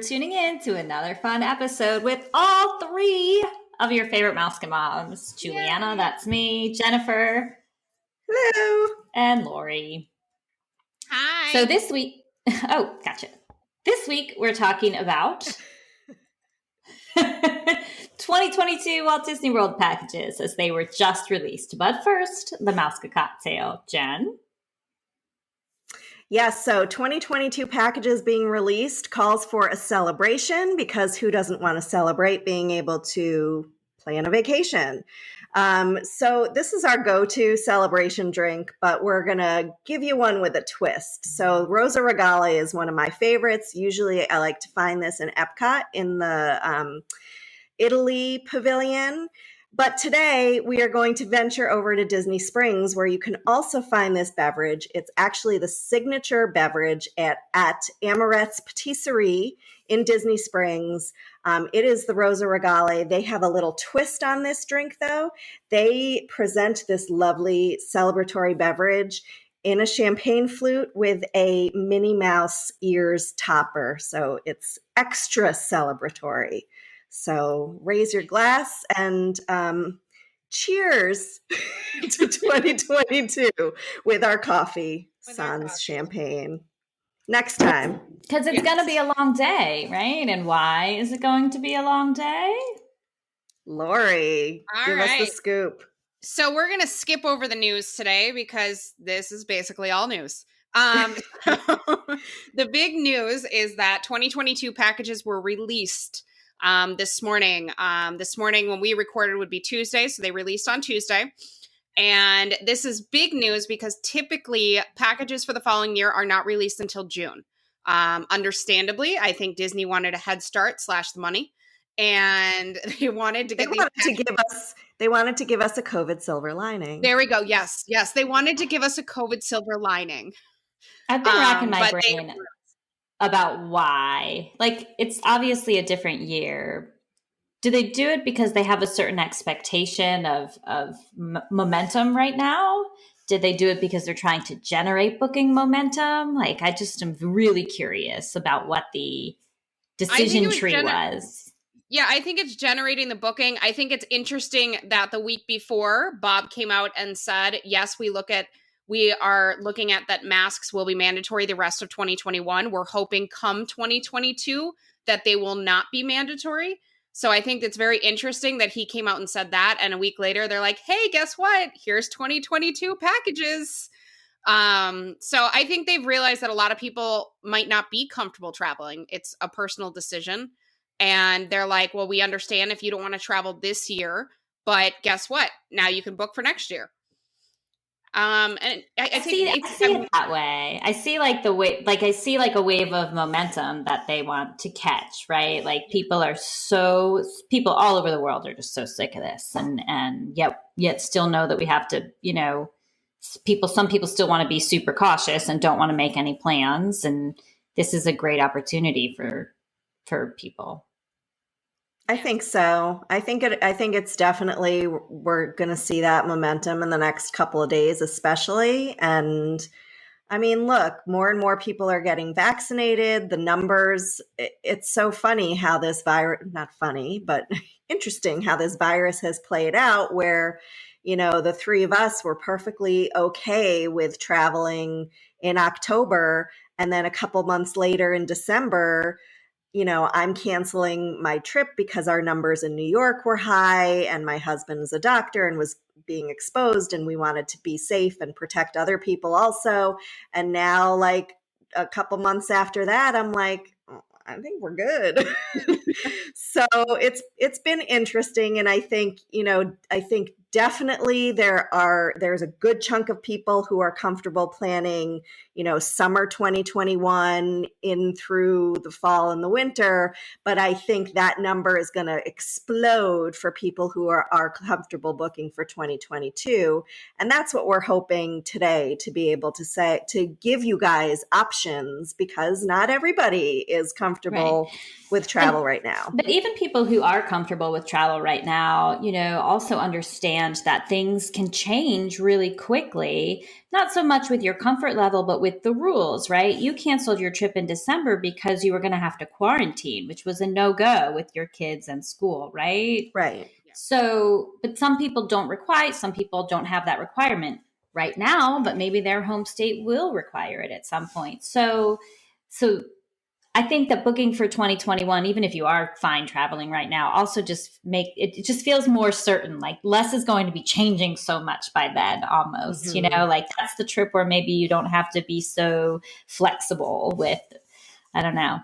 tuning in to another fun episode with all three of your favorite Mouse Moms. Juliana, that's me, Jennifer, hello, and Lori. Hi. So this week, oh, gotcha. This week we're talking about 2022 Walt Disney World packages as they were just released. But first, the Mouse cocktail. Jen? Yes, so 2022 packages being released calls for a celebration because who doesn't want to celebrate being able to plan a vacation? So this is our go-to celebration drink, but we're going to give you one with a twist. So Rosa Regale is one of my favorites. Usually I like to find this in Epcot in the Italy pavilion. But today we are going to venture over to Disney Springs where you can also find this beverage. It's actually the signature beverage at Amorette's Patisserie in Disney Springs. It is the Rosa Regale. They have a little twist on this drink though. They present this lovely celebratory beverage in a champagne flute with a Minnie Mouse ears topper. So it's extra celebratory. So raise your glass and cheers to 2022 with our coffee, sans champagne. Next time. Because it's going to be a long day, right? And why is it going to be a long day? Lori, give us the scoop. So we're going to skip over the news today because this is basically all news. The big news is that 2022 packages were released this morning. This morning when we recorded would be Tuesday, so they released on Tuesday. And this is big news because typically packages for the following year are not released until June. Understandably, I think Disney wanted a head start / the money. And they wanted to they wanted to give us a COVID silver lining. There we go. Yes. They wanted to give us a COVID silver lining. I've been racking my brain about why. Like, it's obviously a different year. Do they do it because they have a certain expectation of momentum right now? Did they do it because they're trying to generate booking momentum? Like, I just am really curious about what the decision tree was. Yeah, I think it's generating the booking. I think it's interesting that the week before, Bob came out and said, yes, we are looking at that masks will be mandatory the rest of 2021. We're hoping come 2022 that they will not be mandatory. So I think it's very interesting that he came out and said that. And a week later, they're like, hey, guess what? Here's 2022 packages. So I think they've realized that a lot of people might not be comfortable traveling. It's a personal decision. And they're like, well, we understand if you don't want to travel this year, but guess what? Now you can book for next year. And I see it that way. I see I see like a wave of momentum that they want to catch, right? Like people all over the world are just so sick of this and yet still know that we have to, some people still want to be super cautious and don't want to make any plans. And this is a great opportunity for people. I think so. I think it's definitely, we're going to see that momentum in the next couple of days, especially. And I mean, look, more and more people are getting vaccinated. The numbers, it's so funny how this virus, not funny, but interesting how this virus has played out where, the three of us were perfectly okay with traveling in October. And then a couple months later in December, I'm canceling my trip because our numbers in New York were high and my husband's a doctor and was being exposed and we wanted to be safe and protect other people also. And now like a couple months after that, I'm like, I think we're good. So it's been interesting. And I think, definitely there's a good chunk of people who are comfortable planning, summer 2021 in through the fall and the winter. But I think that number is going to explode for people who are comfortable booking for 2022. And that's what we're hoping today to be able to say, to give you guys options because not everybody is comfortable with travel right now. But even people who are comfortable with travel right now, also understand that things can change really quickly, not so much with your comfort level, but with the rules, right? You canceled your trip in December because you were going to have to quarantine, which was a no-go with your kids and school, right? Right. So, but some people some people don't have that requirement right now, but maybe their home state will require it at some point. So I think that booking for 2021, even if you are fine traveling right now, also just it just feels more certain. Like less is going to be changing so much by then almost, like that's the trip where maybe you don't have to be so flexible with, I don't know.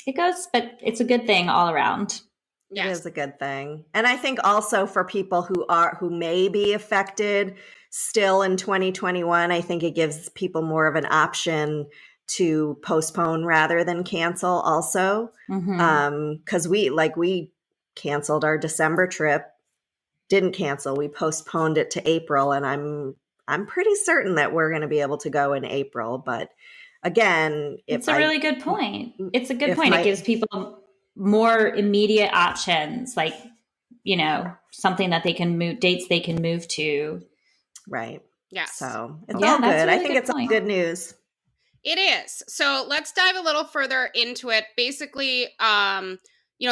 But it's a good thing all around. It is a good thing. And I think also for people who may be affected still in 2021, I think it gives people more of an option to postpone rather than cancel also. Because we canceled our December trip, didn't cancel. We postponed it to April, and I'm pretty certain that we're going to be able to go in April. But again, it's a really good point. It's a good point. It gives people more immediate options, like, something that they can move, dates they can move to. Right. Yes. So it's all good. Really I think it's all good news. It is. So let's dive a little further into it. Basically, the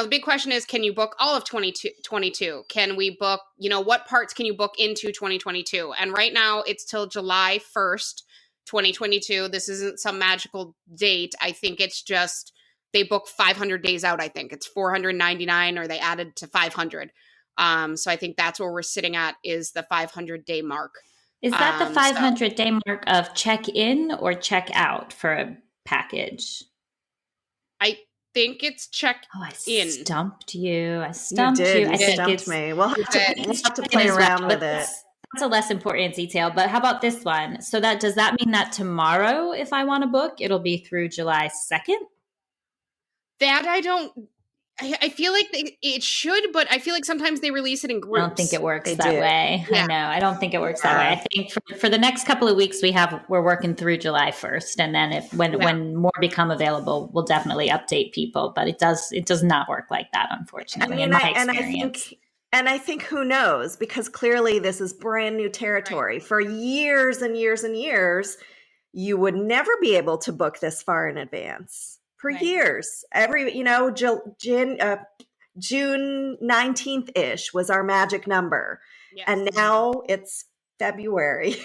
big question is, can you book all of 2022? Can we book, what parts can you book into 2022? And right now it's till July 1st, 2022. This isn't some magical date. I think it's just they book 500 days out. I think it's 499 or they added to 500. So I think that's where we're sitting at is the 500-day mark. Is that the 500-day mark of check-in or check-out for a package? I think it's check-in. Oh, I stumped you. I stumped me. We'll have to play around with it. That's a less important detail. But how about this one? So does that mean that tomorrow, if I want to book, it'll be through July 2nd? That I feel like it should, but I feel like sometimes they release it in groups. I don't think it works that way. Yeah. I know. I don't think it works that way. I think for the next couple of weeks we're working through July 1st. And then when more become available, we'll definitely update people. But it does not work like that, unfortunately, in my experience. And I think who knows, because clearly this is brand new territory. Right. For years and years and years, you would never be able to book this far in advance. For years, June 19th-ish was our magic number. Yes. And now it's February.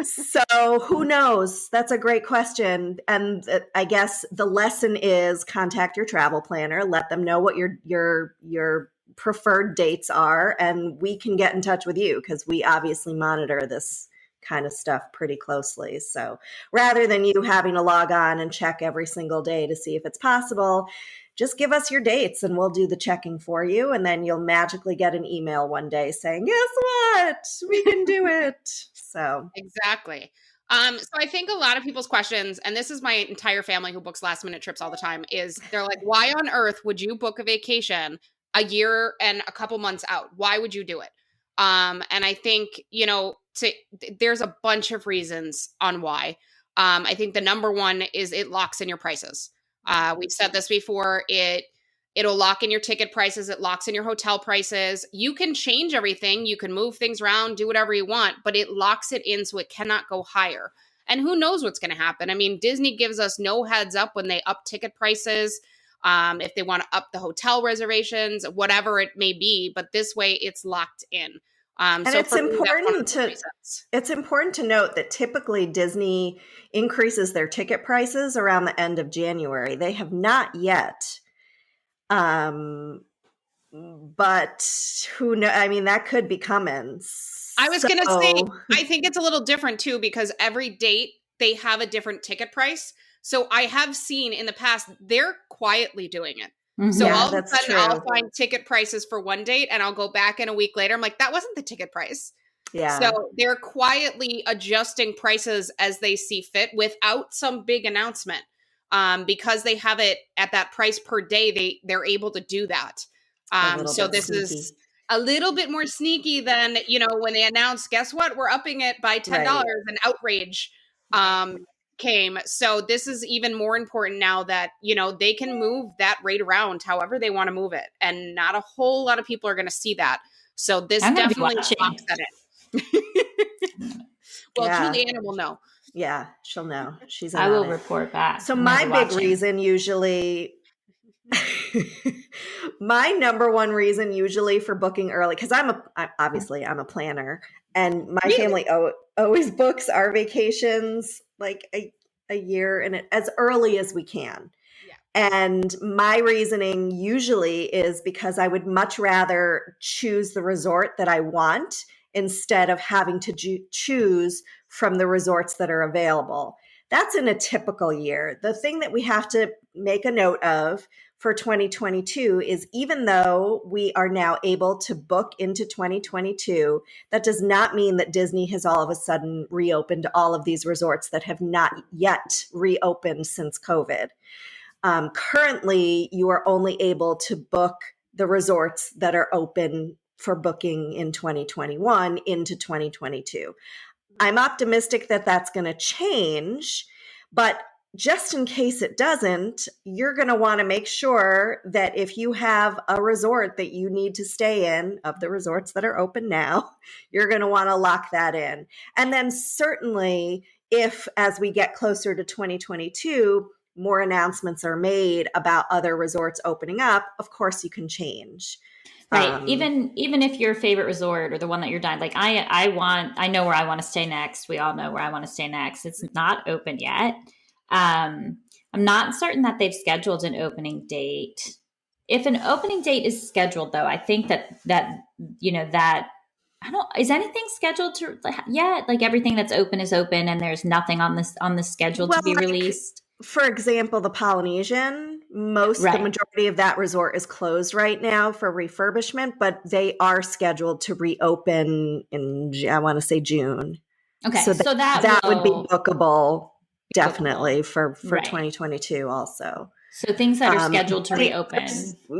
So who knows? That's a great question. And I guess the lesson is contact your travel planner, let them know what your preferred dates are, and we can get in touch with you because we obviously monitor this kind of stuff pretty closely. So rather than you having to log on and check every single day to see if it's possible, just give us your dates and we'll do the checking for you. And then you'll magically get an email one day saying, guess what? We can do it. So exactly. So I think a lot of people's questions, and this is my entire family who books last minute trips all the time, is they're like, why on earth would you book a vacation a year and a couple months out? Why would you do it? And I think, there's a bunch of reasons on why. I think the number one is it locks in your prices. We've said this before. It'll lock in your ticket prices. It locks in your hotel prices. You can change everything. You can move things around, do whatever you want, but it locks it in so it cannot go higher. And who knows what's going to happen? I mean, Disney gives us no heads up when they up ticket prices, if they want to up the hotel reservations, whatever it may be. But this way, it's locked in. And so it's important to note that typically Disney increases their ticket prices around the end of January. They have not yet. But who knows? I mean, that could be coming. I was going to say, I think it's a little different too, because every date they have a different ticket price. So I have seen in the past, they're quietly doing it. So all of a sudden I'll find ticket prices for one date and I'll go back in a week later. I'm like, that wasn't the ticket price. Yeah. So they're quietly adjusting prices as they see fit without some big announcement. Because they have it at that price per day, they're able to do that. So this is a little bit more sneaky than, when they announce, guess what? We're upping it by $10 and outrage. came. So this is even more important now that, they can move that rate around however they want to move it. And not a whole lot of people are going to see that. So this I'm going to be definitely watching. locks that in. Well, Yeah. Juliana will know. Yeah, she'll know. She's in I will on it. report back. So I'm my gonna be big watching. reason usually, my number one reason usually for booking early, because I'm a planner, and my Really? family always books our vacations like a year and as early as we can. Yeah. And my reasoning usually is because I would much rather choose the resort that I want instead of having to choose from the resorts that are available. That's in a typical year. The thing that we have to make a note of for 2022 is, even though we are now able to book into 2022, that does not mean that Disney has all of a sudden reopened all of these resorts that have not yet reopened since COVID. Currently, you are only able to book the resorts that are open for booking in 2021 into 2022. I'm optimistic that that's going to change, but just in case it doesn't, you're going to want to make sure that if you have a resort that you need to stay in, of the resorts that are open now, you're going to want to lock that in. And then certainly, if as we get closer to 2022, more announcements are made about other resorts opening up, of course you can change. Right. Even if your favorite resort or the one that you're dying, like I know where I want to stay next. We all know where I want to stay next. It's not open yet. I'm not certain that they've scheduled an opening date. If an opening date is scheduled, though, I think that is anything scheduled to yet? Like everything that's open is open, and there's nothing on the schedule to be released. For example, the Polynesian, the majority of that resort is closed right now for refurbishment, but they are scheduled to reopen in, I want to say, June. Okay, so that would be bookable, definitely for 2022 also. So things that are scheduled to reopen.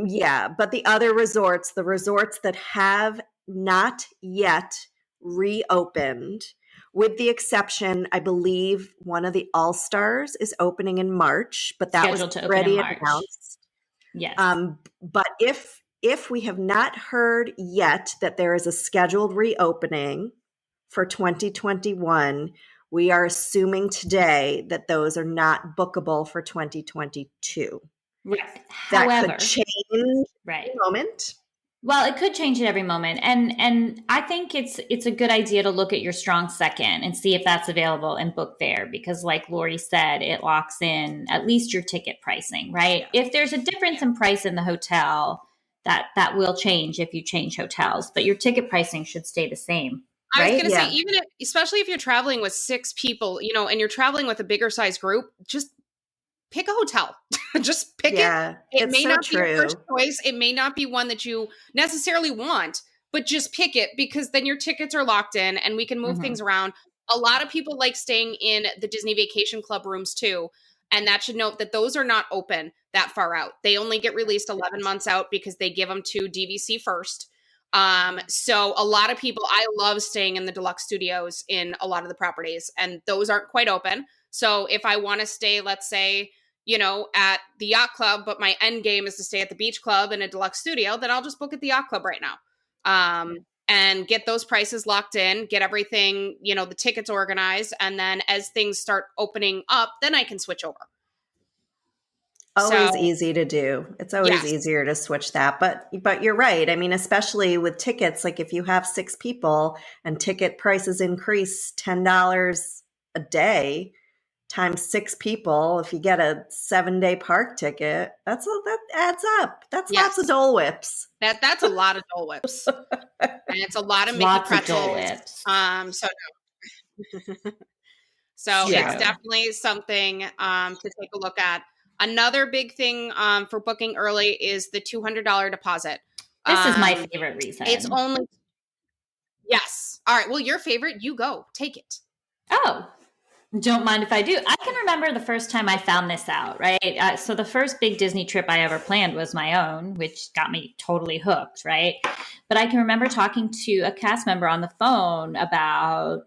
Yeah, but the other resorts, the resorts that have not yet reopened, with the exception, I believe one of the All-Stars is opening in March, but that was already announced. Yes. But if we have not heard yet that there is a scheduled reopening for 2021, we are assuming today that those are not bookable for 2022. Right. That However, could change at any moment. Well, it could change at every moment. And I think it's a good idea to look at your strong second and see if that's available and book there, because like Lori said, it locks in at least your ticket pricing, right? Yeah. If there's a difference in price in the hotel, that will change if you change hotels, but your ticket pricing should stay the same. Right? I was going to say, especially if you're traveling with 6 people, and you're traveling with a bigger size group, just pick a hotel. Just pick it. It may not be your first choice. It may not be one that you necessarily want, but just pick it, because then your tickets are locked in and we can move things around. A lot of people like staying in the Disney Vacation Club rooms too. And that should note that those are not open that far out. They only get released 11 months out because they give them to DVC first. So a lot of people, I love staying in the deluxe studios in a lot of the properties, and those aren't quite open. So if I want to stay, let's say, at the yacht club, but my end game is to stay at the beach club in a deluxe studio, then I'll just book at the yacht club right now. And get those prices locked in, get everything, the tickets organized. And then as things start opening up, then I can switch over. Always easy to do. It's always easier to switch that. But you're right. I mean, especially with tickets, like if you have 6 people and ticket prices increase $10 a day times 6 people, if you get a 7-day park ticket, that adds up. That's lots of Dole Whips. That's a lot of Dole Whips. And it's a lot of Mickey pretzels. So it's definitely something to take a look at. Another big thing for booking early is the $200 deposit. This is my favorite reason. It's only all right. Well, your favorite, you go. Take it. Oh, don't mind if I do. I can remember the first time I found this out, right? So the first big Disney trip I ever planned was my own, which got me totally hooked, right? But I can remember talking to a cast member on the phone about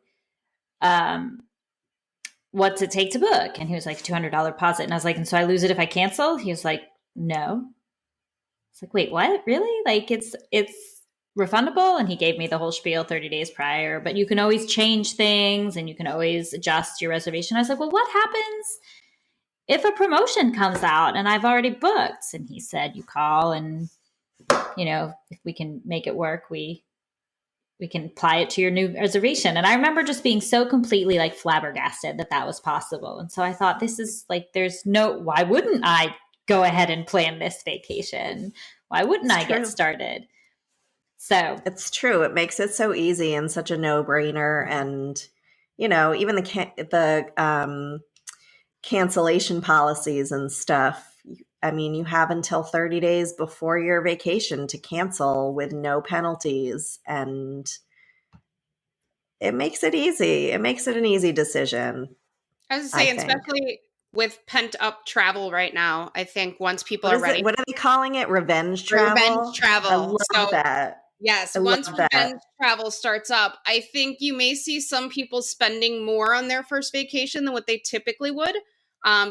what's it take to book? And he was like, $200 deposit. And I was like, and so I lose it if I cancel? He was like, no. It's like, wait, what? Really? Like it's refundable? And he gave me the whole spiel 30 days prior, but you can always change things and you can always adjust your reservation. I was like, well, what happens if a promotion comes out and I've already booked? And he said, you call and, if we can make it work, we can apply it to your new reservation. And I remember just being so completely like flabbergasted that was possible. And so I thought, this is like, why wouldn't I go ahead and plan this vacation? Why wouldn't I get started? So it's true. It makes it so easy and such a no-brainer. And, even the cancellation policies and stuff. I mean, you have until 30 days before your vacation to cancel with no penalties. And it makes it easy. It makes it an easy decision. I was saying, especially with pent up travel right now, I think once people are ready. What are they calling it? Revenge travel? Revenge travel. I love that. Yes. Once revenge travel starts up, I think you may see some people spending more on their first vacation than what they typically would,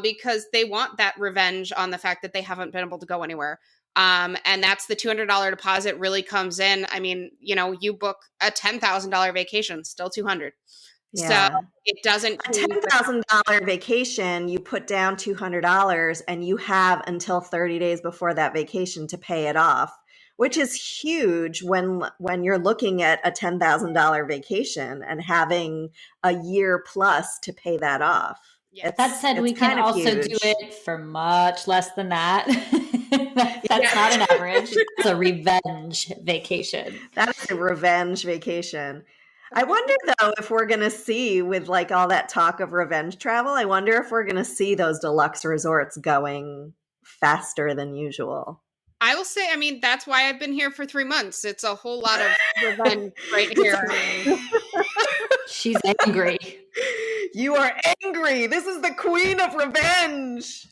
because they want that revenge on the fact that they haven't been able to go anywhere. And that's the $200 deposit really comes in. I mean, you book a $10,000 vacation, still $200. Yeah. So it doesn't. A $10,000 vacation, you put down $200 and you have until 30 days before that vacation to pay it off, which is huge when you're looking at a $10,000 vacation and having a year plus to pay that off. Yeah. That said, we can also do it for much less than that. That's not an average. It's a revenge vacation. That is a revenge vacation. I wonder, though, if we're going to see, with like all that talk of revenge travel, I wonder if we're going to see those deluxe resorts going faster than usual. I will say, I mean, that's why I've been here for 3 months. It's a whole lot of revenge right here. She's angry. You are angry. This is the queen of revenge.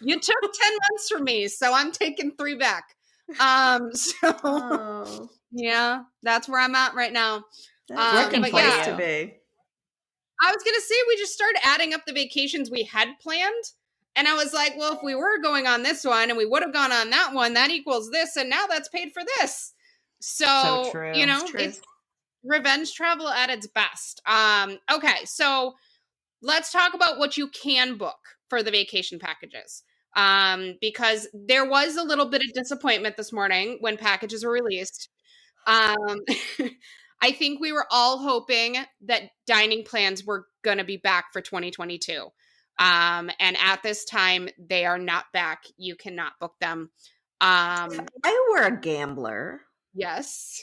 You took 10 months from me, so I'm taking 3 back. Yeah, that's where I'm at right now. Working place to be. I was going to say, we just started adding up the vacations we had planned. And I was like, well, if we were going on this one and we would have gone on that one, that equals this. And now that's paid for this. So true. It's revenge travel at its best. Okay, so let's talk about what you can book for the vacation packages. Because there was a little bit of disappointment this morning when packages were released. I think we were all hoping that dining plans were going to be back for 2022. And at this time, they are not back. You cannot book them. If I were a gambler, yes,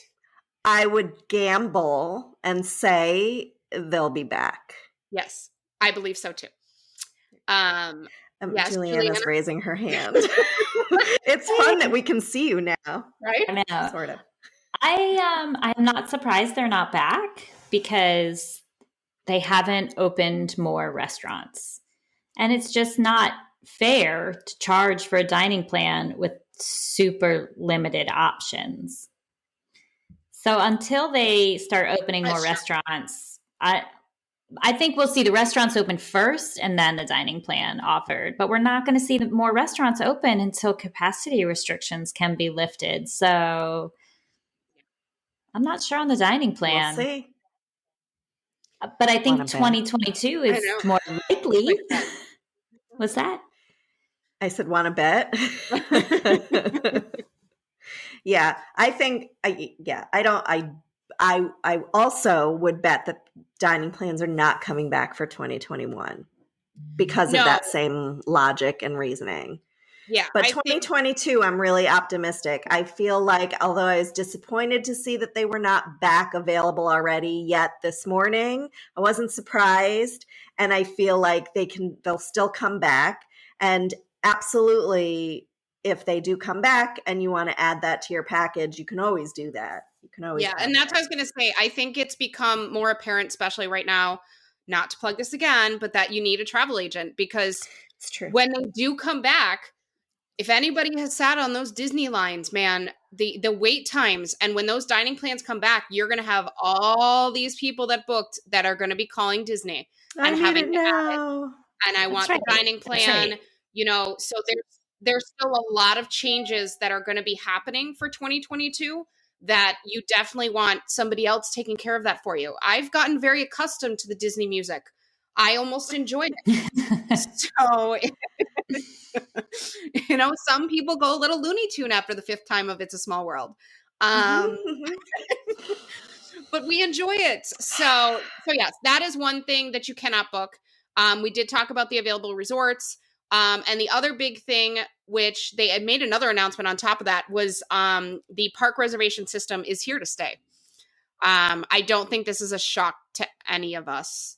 I would gamble and say they'll be back. Yes, I believe so too. Yes, Juliana's raising her hand. It's fun that we can see you now, right? I know. Sort of. I'm not surprised they're not back because they haven't opened more restaurants. And it's just not fair to charge for a dining plan with super limited options. So until they start opening more restaurants, I think we'll see the restaurants open first and then the dining plan offered. But we're not going to see more restaurants open until capacity restrictions can be lifted. So I'm not sure on the dining plan. We'll see. But I think 2022 is more likely. What's that? I said, want to bet? Yeah, I think, I also would bet that dining plans are not coming back for 2021 because of that same logic and reasoning. Yeah. But 2022, I'm really optimistic. I feel like, although I was disappointed to see that they were not back available already yet this morning, I wasn't surprised. And I feel like they'll still come back. And absolutely, if they do come back and you want to add that to your package, you can always do that. You can always. Yeah. And that's what I was going to say. I think it's become more apparent, especially right now, not to plug this again, but that you need a travel agent because it's true. When they do come back, if anybody has sat on those Disney lines, man, the wait times, and when those dining plans come back, you're going to have all these people that booked that are going to be calling Disney I and need having it to add it. now. And I That's want the right. dining That's plan, right. so there's still a lot of changes that are going to be happening for 2022 that you definitely want somebody else taking care of that for you. I've gotten very accustomed to the Disney music. I almost enjoyed it. So, some people go a little Looney Tune after the fifth time of It's a Small World. But we enjoy it. So yes, that is one thing that you cannot book. We did talk about the available resorts. And the other big thing, which they had made another announcement on top of that, was the park reservation system is here to stay. I don't think this is a shock to any of us.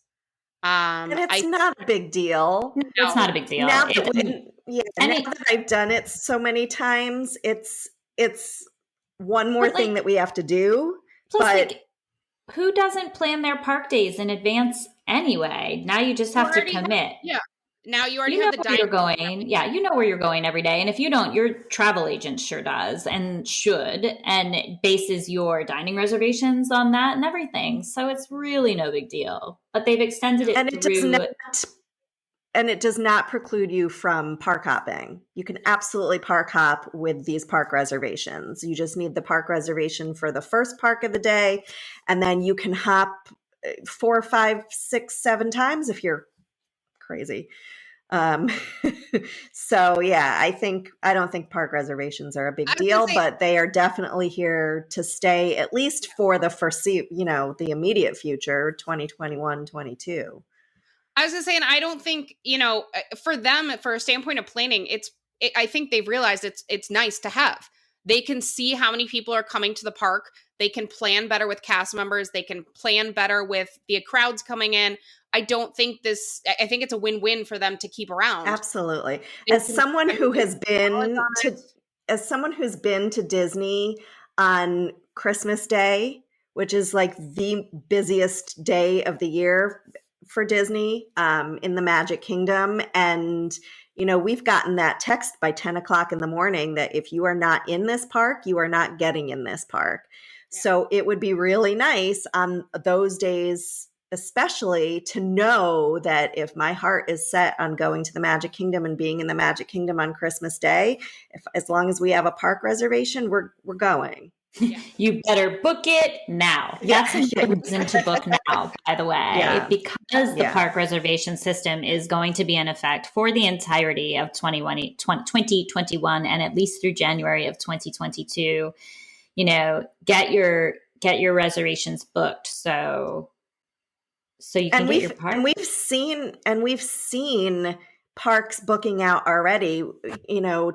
And it's not a big deal. No, it's not a big deal. Now that I've done it so many times, it's one more thing that we have to do. Plus, but who doesn't plan their park days in advance anyway? Now you just have to commit. Now you already have the where you're going. Yeah, you know where you're going every day. And if you don't, your travel agent sure does and should, and it bases your dining reservations on that and everything. So it's really no big deal. But they've extended it and it does not preclude you from park hopping. You can absolutely park hop with these park reservations. You just need the park reservation for the first park of the day, and then you can hop 4, 5, 6, 7 times if you're crazy. So yeah, I don't think park reservations are a big deal, but they are definitely here to stay, at least for the the immediate future, 2021, 22. I was going to say, and I don't think, for them, for a standpoint of planning, I think they've realized it's nice to have. They can see how many people are coming to the park. They can plan better with cast members. They can plan better with the crowds coming in. I think it's a win-win for them to keep around. Absolutely. As someone who's been to Disney on Christmas Day, which is like the busiest day of the year for Disney, in the Magic Kingdom. And, we've gotten that text by 10 o'clock in the morning that if you are not in this park, you are not getting in this park. Yeah. So it would be really nice on those days, especially, to know that if my heart is set on going to the Magic Kingdom and being in the Magic Kingdom on Christmas Day, as long as we have a park reservation, we're going. Yeah. You better book it now. That's a good reason to book now, by the way, because the park reservation system is going to be in effect for the entirety of 2021 and at least through January of 2022. Get your reservations booked so you can get your park. And we've seen parks booking out already,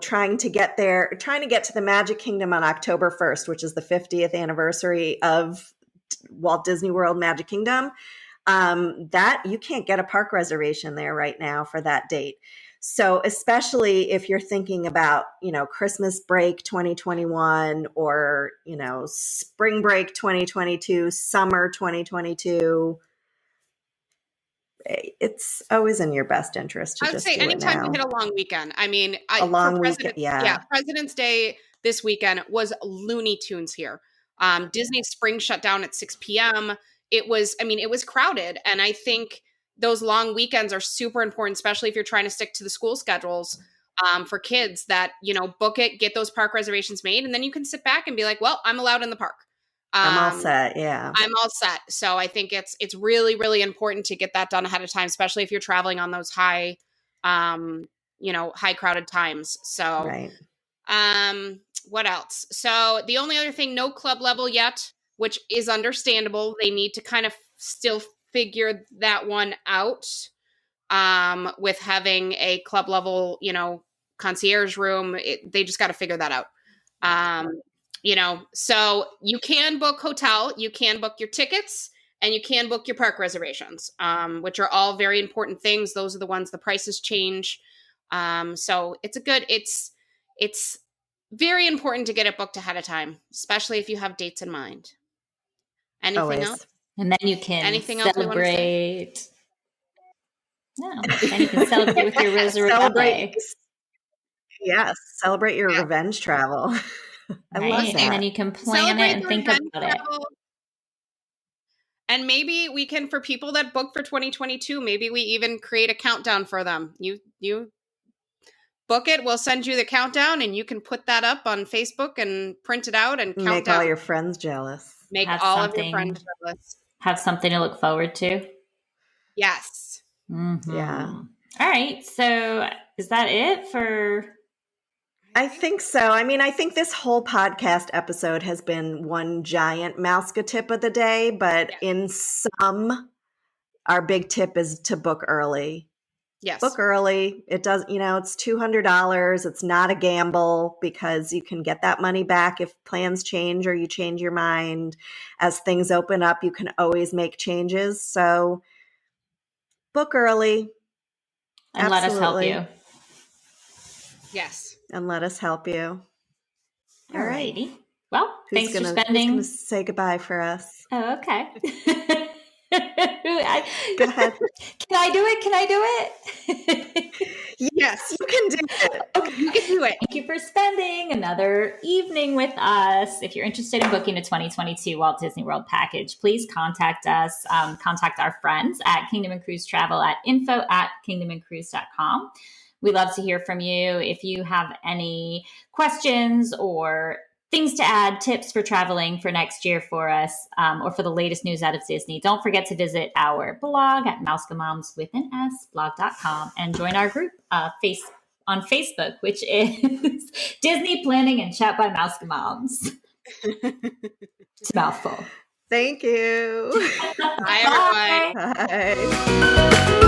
trying to get to the Magic Kingdom on October 1st, which is the 50th anniversary of Walt Disney World Magic Kingdom. That you can't get a park reservation there right now for that date. So especially if you're thinking about, Christmas break 2021 or, spring break 2022, summer 2022, it's always in your best interest to just do it now. I would say anytime you hit a long weekend. I mean, weekend, President's Day this weekend was Looney Tunes here. Disney Spring shut down at 6 p.m. It was crowded. And I think those long weekends are super important, especially if you're trying to stick to the school schedules for kids that, book it, get those park reservations made. And then you can sit back and be like, well, I'm allowed in the park. I'm all set. Yeah. I'm all set. So I think it's really, really important to get that done ahead of time, especially if you're traveling on those high crowded times. So, right. What else? So the only other thing, no club level yet, which is understandable. They need to kind of still figure that one out, with having a club level, concierge room. They just got to figure that out. So you can book hotel, you can book your tickets, and you can book your park reservations, which are all very important things. Those are the ones the prices change. So it's very important to get it booked ahead of time, especially if you have dates in mind. Anything else? And then you can celebrate. No, then you can celebrate with your reservation. Yes, celebrate your revenge travel. I right? love And that. then you can plan Celebrate it and the think revenge about it. travel. And maybe we can, for people that book for 2022, maybe we even create a countdown for them. You book it, we'll send you the countdown, and you can put that up on Facebook and print it out and count Make down. all your friends jealous. Make Have all of your something- friends jealous. Have something to look forward to. Yes. Mm-hmm. Yeah. All right. So is that it for? I think so. I mean, I think this whole podcast episode has been one giant Mouska tip of the day, but Yeah. in sum, our big tip is to book early. Yes. Book early. It does, it's $200. It's not a gamble because you can get that money back if plans change or you change your mind. As things open up, you can always make changes. So book early. And let us help Absolutely. you. Yes. And let us help you. All right. Alrighty. Well, thanks for Who's spending. going to say goodbye for us? Oh, okay. Go ahead. Can I do it? Can I do it? Yes, you can do it. Okay, you can do it. Thank you for spending another evening with us. If you're interested in booking a 2022 Walt Disney World package, please contact us. Contact our friends at Kingdom and Cruise Travel at info@kingdomandcruise.com. We love to hear from you. If you have any questions or things to add, tips for traveling for next year for us, or for the latest news out of Disney, don't forget to visit our blog at mousegamomsblog.com and join our group on Facebook, which is Disney Planning and Chat by Mousegamoms. It's a mouthful. Thank you. Bye, everyone. Bye.